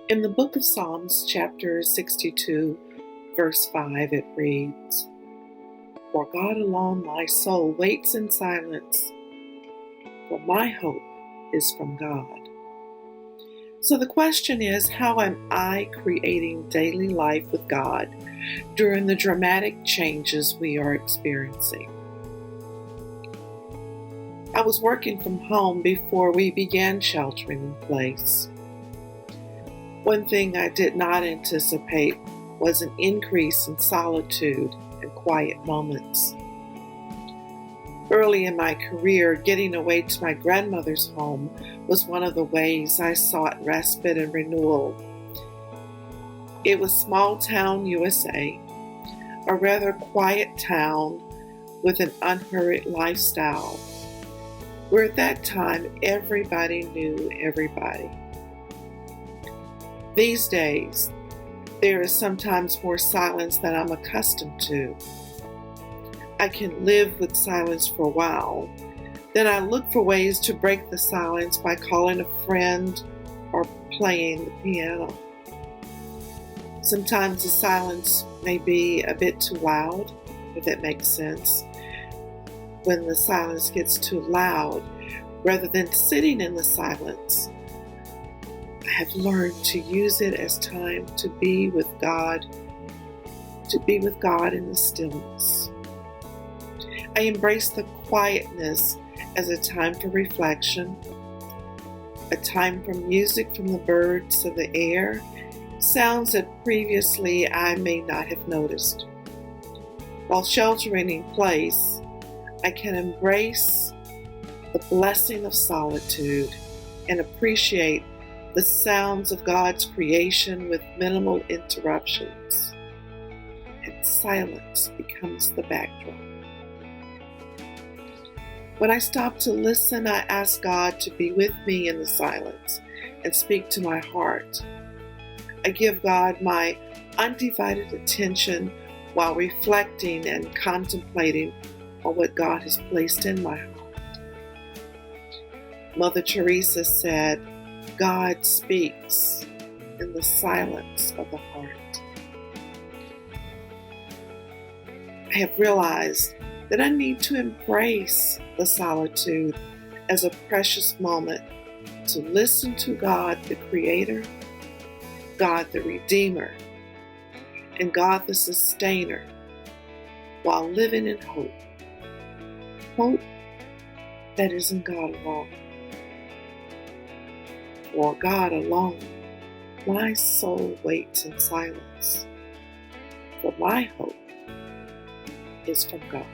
In the book of Psalms, chapter 62, verse 5, it reads, "For God alone my soul waits in silence, for my hope is from God." So the question is, how am I creating daily life with God during the dramatic changes we are experiencing? I was working from home before we began sheltering in place. One thing I did not anticipate was an increase in solitude and quiet moments. Early in my career, getting away to my grandmother's home was one of the ways I sought respite and renewal. It was small town USA, a rather quiet town with an unhurried lifestyle, where at that time everybody knew everybody. These days, there is sometimes more silence than I'm accustomed to. I can live with silence for a while. Then I look for ways to break the silence by calling a friend or playing the piano. Sometimes the silence may be a bit too loud, if that makes sense. When the silence gets too loud, rather than sitting in the silence, I have learned to use it as time to be with God in the stillness. I embrace the quietness as a time for reflection, a time for music from the birds of the air, sounds that previously I may not have noticed. While sheltering in place, I can embrace the blessing of solitude and appreciate the sounds of God's creation with minimal interruptions, and silence becomes the backdrop. When I stop to listen, I ask God to be with me in the silence and speak to my heart. I give God my undivided attention while reflecting and contemplating on what God has placed in my heart. Mother Teresa said, "God speaks in the silence of the heart." I have realized that I need to embrace the solitude as a precious moment to listen to God the Creator, God the Redeemer, and God the Sustainer while living in hope. Hope that is in God alone. For God alone, my soul waits in silence, for my hope is from God.